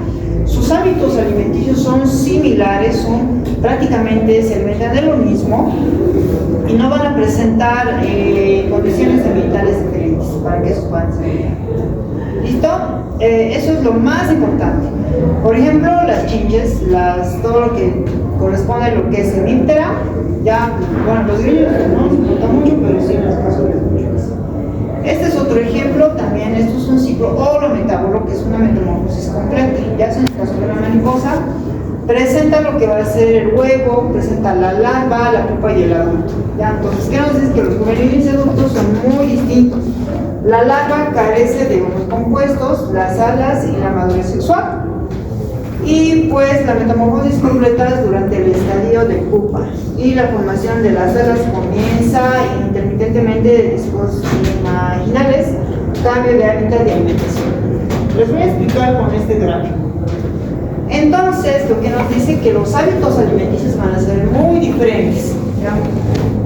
sus hábitos alimenticios son similares, prácticamente se alimentan de lo mismo y no van a presentar condiciones ambientales diferentes para que eso puedan ser. ¿Listo? Eso es lo más importante. Por ejemplo, las chinches, todo lo que corresponde a lo que es hemíptera, ya, bueno, los grillos no nos importa mucho, pero sí en los casos de las chinches. Este es otro ejemplo, también esto es un ciclo holometábolo, que es una metamorfosis completa. Ya es en el caso de la mariposa, presenta lo que va a ser el huevo, presenta la larva, la pupa y el adulto. ¿Ya? Entonces, ¿qué nos dice? Que los juveniles y adultos son muy distintos. La larva carece de unos compuestos, las alas y la madurez sexual. Y pues la metamorfosis completa es durante el estadio de pupa. Y y la formación de las células comienza intermitentemente de discos imaginales, cambio de hábitat y alimentación. Les voy a explicar con este gráfico. Entonces, lo que nos dice que los hábitos alimenticios van a ser muy diferentes. ¿Ya?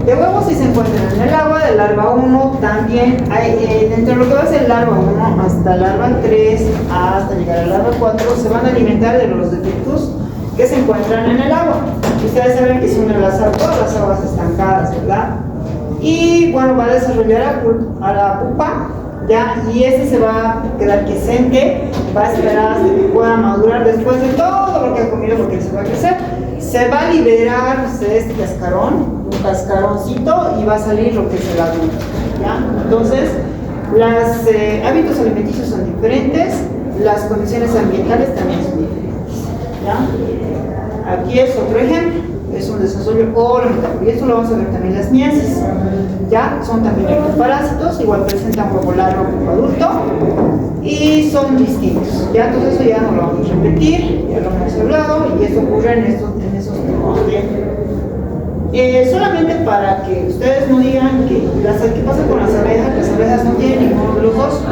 De huevos sí se encuentran en el agua, de larva 1 también hay, dentro de lo que va a ser larva 1 hasta larva 3, hasta llegar a larva 4, se van a alimentar de los detritus que se encuentran en el agua. Ustedes saben que son todas las aguas estancadas, ¿verdad? Y bueno, va a desarrollar a la pupa, ¿ya? Y este se va a quedar quiescente, va a esperar hasta que pueda madurar después de todo lo que ha comido, porque se va a crecer. Se va a liberar este cascarón, un cascaroncito, y va a salir lo que es el adulto, ¿ya? Entonces, los hábitos alimenticios son diferentes, las condiciones ambientales también son diferentes, ¿ya? Aquí es otro ejemplo, es un desarrollo orometabólico, y esto lo vamos a ver también las mieses, ¿ya? Son también ectoparásitos, igual presentan huevo largo como adulto, y son distintos, ¿ya? Entonces eso ya no lo vamos a repetir, ya lo hemos hablado, y esto ocurre en esos tipos de... solamente para que ustedes no digan que ¿qué pasa con las abejas no tienen ninguno de los dos.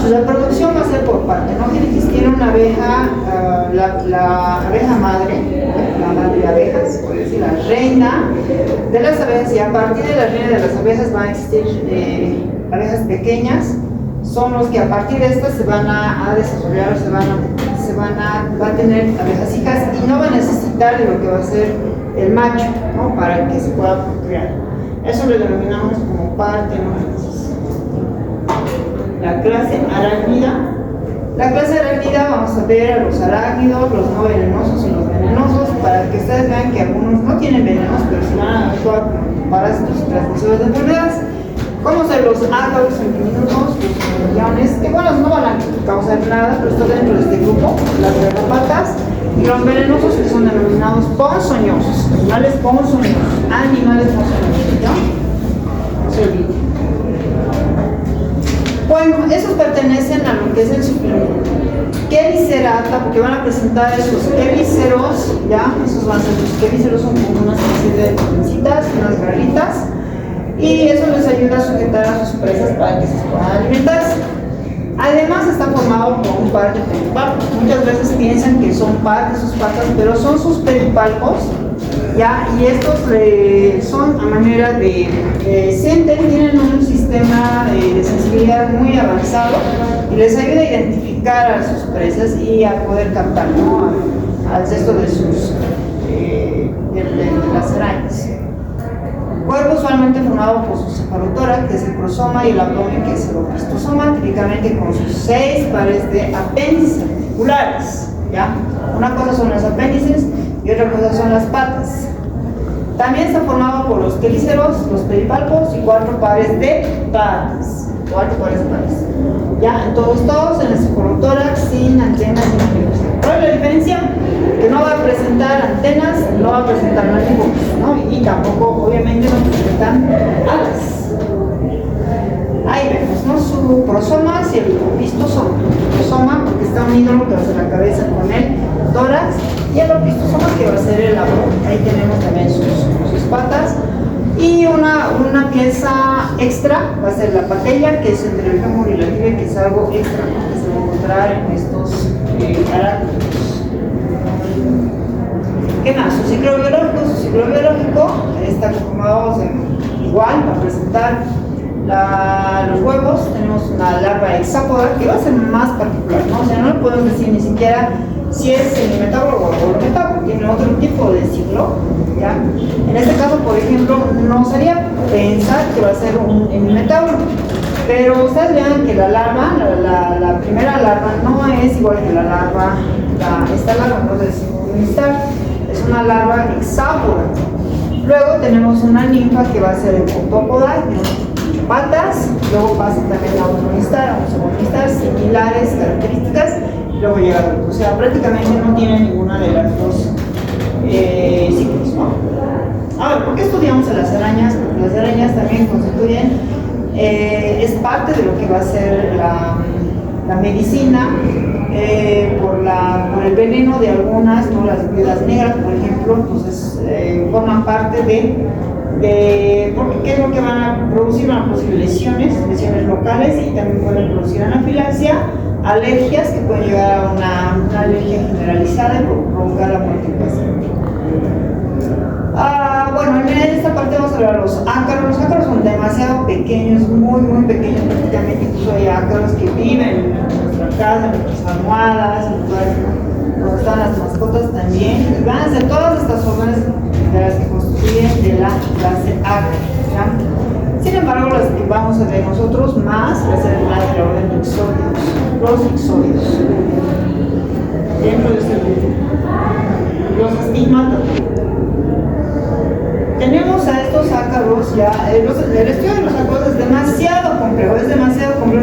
La producción va a ser por parte, no tiene que existir una abeja, la abeja madre, la madre de abejas, por decir, la reina de las abejas, y a partir de la reina de las abejas van a existir abejas pequeñas, son los que a partir de estas se van a desarrollar, va a tener abejas hijas y no va a necesitar de lo que va a ser el macho, ¿no? Para que se pueda procrear. Eso lo denominamos como partenogénesis. La clase arácnida. La clase arácnida, vamos a ver a los arácnidos, los no venenosos y los venenosos, para que ustedes vean que algunos no tienen venenos, pero se van a actuar como parásitos y transmisores de enfermedades, como ser los ácaros en diminutos, los leones, que bueno, no van a causar nada, pero está dentro de este grupo, las garrapatas, y los venenosos, que son denominados ponzoñosos, animales ponzoñosos, ¿no? No se olviden. Bueno, esos pertenecen a lo que es el subgrupo Chelicerata, porque van a presentar esos quelíceros, ¿ya? Esos van a ser los quelíceros, son como una especie de pincitas, unas garritas, y eso les ayuda a sujetar a sus presas para que se puedan alimentarse. Además está formado por un par de pedipalpos. Muchas veces piensan que son parte de sus patas, pero son sus pedipalpos, ¿ya? Y estos son a manera sienten, tienen un sistema de sensibilidad muy avanzado y les ayuda a identificar a sus presas y a poder captar, ¿no? al cesto de las arañas. Cuerpo usualmente formado por su cefalotórax, que es el prosoma, y el abdomen, que es el oblastosoma, típicamente con sus 6 pares de apéndices articulares, ¿ya? Una cosa son los apéndices y otra cosa son las patas. También está formado por los quelíceros, los pedipalpos y 4 pares de patas. 4 pares de patas. ¿Ya? Entonces, todos en el cefalotórax sin antenas y mandíbulas. ¿Cuál es la diferencia? Que no va a presentar antenas, no va a presentar mandíbulas, ¿no? Y tampoco, obviamente, no presentan alas. Ahí vemos, ¿no? Su prosoma y el opistosoma. Prosoma, porque está unido lo que va a ser la cabeza con el tórax, y el opistosoma, que va a ser el abdomen. Ahí tenemos también sus patas. Y una pieza extra va a ser la patella, que es entre el fémur y la tibia, que es algo extra, ¿no? Que se va a encontrar en estos arácnidos. ¿Qué más? Su ciclo biológico está conformado igual, va a presentar los huevos. Tenemos una larva hexápoda, que va a ser más particular, ¿no? O sea, no le podemos decir ni siquiera si es semimetábolo o holometábolo, tiene otro tipo de ciclo, ¿ya? En este caso, por ejemplo, nos haría pensar que va a ser un hemimetábolo, pero ustedes vean que la larva, la primera larva no es igual que la larva, esta larva, no decimos es una larva hexápoda. Luego tenemos una ninfa, que va a ser el octópoda, que tiene 8 patas. Luego pasa también a un monistar, similares características. Luego llega el adulto. O sea, prácticamente no tiene ninguna de las dos ciclos, ¿no? A ver, ¿por qué estudiamos a las arañas? Porque las arañas también constituyen, es parte de lo que va a ser la la medicina, por el veneno de algunas, ¿no? Las viudas negras, por ejemplo, entonces forman parte porque ¿qué es lo que van a producir? Van a producir lesiones locales y también pueden producir anafilaxia, alergias que pueden llegar a una alergia generalizada y provocar la muerte del paciente. Bueno, en esta parte vamos a hablar de los ácaros. Los ácaros son demasiado pequeños, muy, muy pequeños, prácticamente. Incluso hay ácaros que viven en nuestra casa, en nuestras almohadas, donde están las mascotas también. Van a ser todas estas órdenes de las que constituyen de la clase ácara. Sin embargo, las que vamos a ver nosotros más va a ser la de la orden de ixódidos, los ixódidos. Dentro de este grupo, los estigmatas. Tenemos a estos ácaros ya, el estudio de los ácaros es demasiado complejo,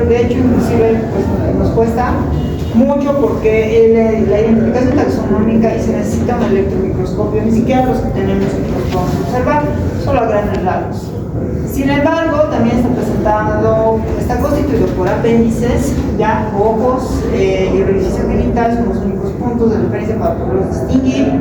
de hecho inclusive pues, nos cuesta mucho porque la identificación taxonómica y se necesita un electromicroscopio, ni siquiera los que tenemos los podemos observar, solo a grandes rasgos. Sin embargo, también está constituido por apéndices, ya ojos y orificio genital son los únicos puntos de referencia para poderlos distinguir.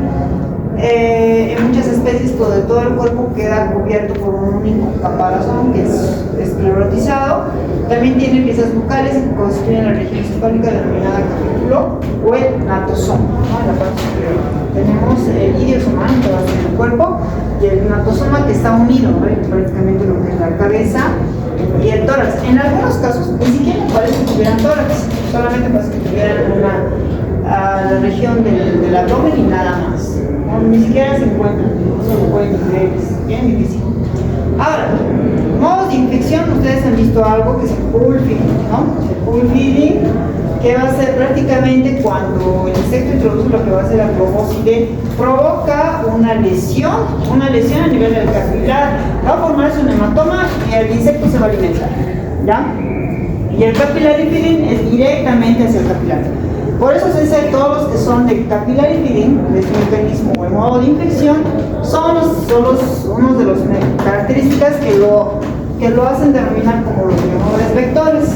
En muchas especies todo el cuerpo queda cubierto por un único caparazón que es esclerotizado. También tiene piezas bucales que constituyen la región cefálica denominada capítulo o el natosoma, ¿no? En la parte superior tenemos el idiosoma, que va a ser el cuerpo, y el natosoma que está unido, ¿no? Prácticamente lo que es la cabeza y el tórax. En algunos casos ni siquiera parece que tuvieran tórax, solamente parece que tuvieran la región del abdomen y nada más. No, ni siquiera se encuentran, no se lo pueden creer, es bien difícil. Ahora, modos de infección, ustedes han visto algo que es el pool feeding, ¿no? El pool feeding, que va a ser prácticamente cuando el insecto introduce lo que va a ser la probóscide, provoca una lesión a nivel del capilar, va a formarse un hematoma y el insecto se va a alimentar, ¿ya? Y el capillary feeding es directamente hacia el capilar. Por eso se dice que todos los que son de capillary feeding, de este mecanismo o el modo de infección, son unos de las características que lo hacen denominar como los mejores vectores,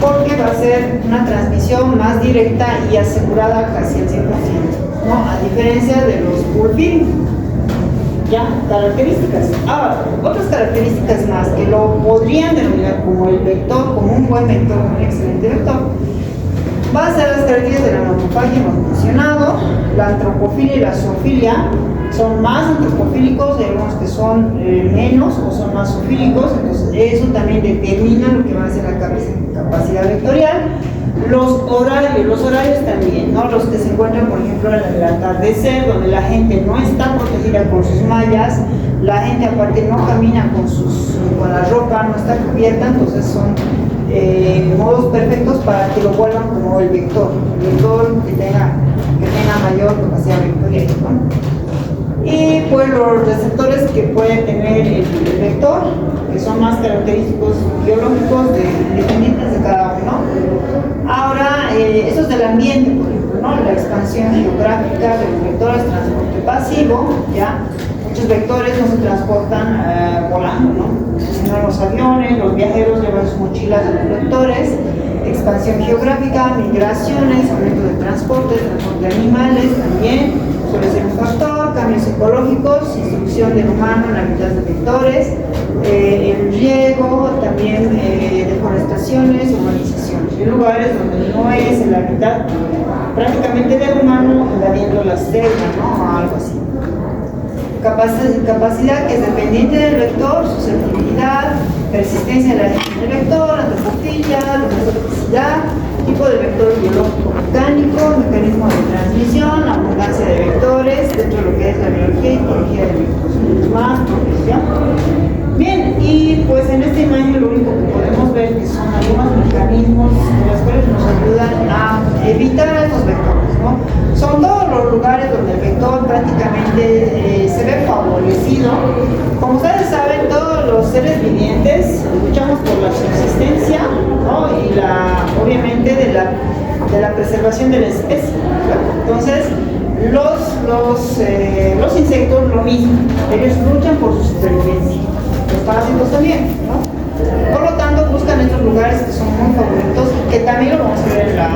porque va a ser una transmisión más directa y asegurada casi al 100%, ¿no? A diferencia de los pool feeding. Ya, características. Ahora, otras características más que lo podrían denominar como el vector, como un buen vector, un excelente vector, va a ser las características de la macrofagia, hemos mencionado, la antropofilia y la zoofilia. Son más antropofílicos, hay algunos que son menos o son más zoofílicos, entonces eso también determina lo que va a ser la capacidad vectorial. Los horarios también, ¿no? Los que se encuentran, por ejemplo, en el atardecer, donde la gente no está protegida con sus mallas, la gente aparte no camina con la ropa, no está cubierta, entonces son modos perfectos para que lo vuelvan como el vector que tenga mayor capacidad vectorial, ¿no? Y pues los receptores que puede tener el vector, que son más característicos biológicos dependientes de cada uno. Ahora, esos del ambiente, por ejemplo, ¿no? La expansión geográfica de los vectores, transporte pasivo, ¿ya? Muchos vectores no se transportan volando, ¿no? Sino los aviones, los viajeros llevan sus mochilas de los vectores. Expansión geográfica, migraciones, aumento de transporte de animales también suele ser un factor, cambios ecológicos, instrucción del humano en hábitats de vectores, el riego, también deforestaciones, urbanizaciones, en lugares donde no es el hábitat prácticamente del humano invadiendo la selva, ¿no? O algo así. Capacidad que es dependiente del vector, susceptibilidad, persistencia de la gestión del vector, antropofilia, luminositoxicidad, tipo de vector biológico mecánico, mecanismo de transmisión, abundancia de vectores dentro de lo que es la biología y ecología de vectores, más protección. Bien, y pues en esta imagen lo único que podemos ver que son algunos mecanismos de los cuales nos ayudan a evitar estos vectores, ¿no? Son todos los lugares donde el vector prácticamente se ve favorecido. Como ustedes saben, todos los seres vivientes luchamos por la subsistencia, ¿no? Y obviamente de la preservación de la especie, ¿no? Entonces los insectos lo mismo, ellos luchan por su supervivencia, los parásitos también, ¿no? Por lo tanto, buscan estos lugares que son muy favoritos, que también lo vamos a ver en la